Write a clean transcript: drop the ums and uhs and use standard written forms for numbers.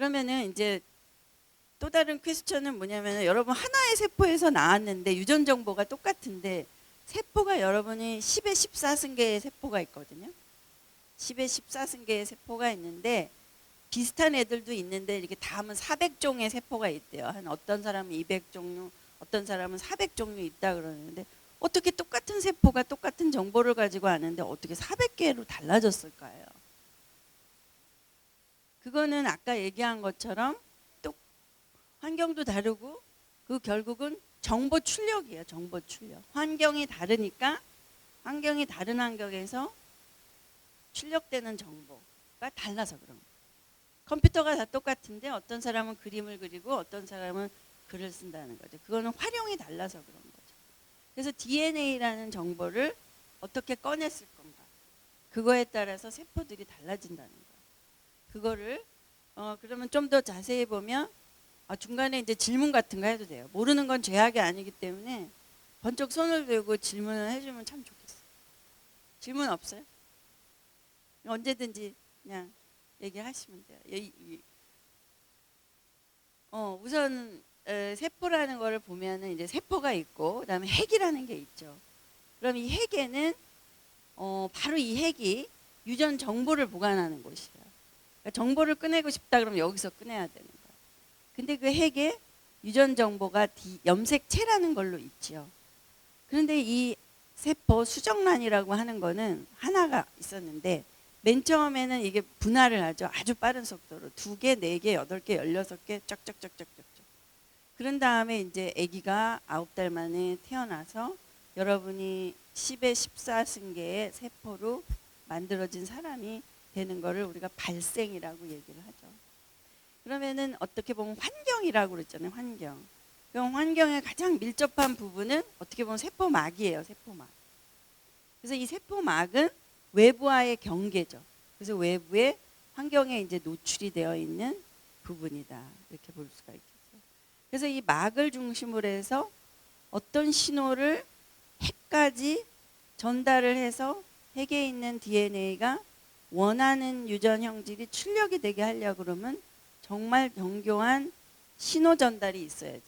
그러면은 이제 또 다른 퀘스천은 뭐냐면 여러분 하나의 세포에서 나왔는데 유전 정보가 똑같은데 세포가 여러분이 10의 14승계의 세포가 있거든요. 10의 14승계의 세포가 있는데 비슷한 애들도 있는데 이렇게 다 하면 400종의 세포가 있대요. 한 어떤 사람은 200종류, 어떤 사람은 400종류 있다 그러는데 어떻게 똑같은 세포가 똑같은 정보를 가지고 아는데 어떻게 400개로 달라졌을까요? 그거는 아까 얘기한 것처럼 또 환경도 다르고 그 결국은 정보 출력이에요. 정보 출력. 환경이 다르니까 환경이 다른 환경에서 출력되는 정보가 달라서 그런 거예요. 컴퓨터가 다 똑같은데 어떤 사람은 그림을 그리고 어떤 사람은 글을 쓴다는 거죠. 그거는 활용이 달라서 그런 거죠. 그래서 DNA라는 정보를 어떻게 꺼냈을 건가. 그거에 따라서 세포들이 달라진다는 거예요. 그거를 그러면 좀 더 자세히 보면 중간에 이제 질문 같은 거 해도 돼요. 모르는 건 죄악이 아니기 때문에 번쩍 손을 들고 질문을 해주면 참 좋겠어요. 질문 없어요? 언제든지 그냥 얘기하시면 돼요. 우선 세포라는 거를 보면은 이제 세포가 있고 그다음에 핵이라는 게 있죠. 그럼 이 핵에는 바로 이 핵이 유전 정보를 보관하는 곳이에요. 그러니까 정보를 꺼내고 싶다 그러면 여기서 꺼내야 되는 거예요. 근데 그 핵에 유전 정보가 염색체라는 걸로 있죠. 그런데 이 세포 수정란이라고 하는 거는 하나가 있었는데 맨 처음에는 이게 분할을 하죠. 아주 빠른 속도로 2개, 4개, 8개, 16개 쫙쫙쫙쫙쫙. 그런 다음에 이제 아기가 9달 만에 태어나서 여러분이 10의 14승계의 세포로 만들어진 사람이 되는 거를 우리가 발생이라고 얘기를 하죠. 그러면은 어떻게 보면 환경이라고 그랬잖아요. 환경. 그럼 환경에 가장 밀접한 부분은 어떻게 보면 세포막이에요. 세포막. 그래서 이 세포막은 외부와의 경계죠. 그래서 외부의 환경에 이제 노출이 되어 있는 부분이다. 이렇게 볼 수가 있겠죠. 그래서 이 막을 중심으로 해서 어떤 신호를 핵까지 전달을 해서 핵에 있는 DNA가 원하는 유전 형질이 출력이 되게 하려고 그러면 정말 정교한 신호 전달이 있어야죠.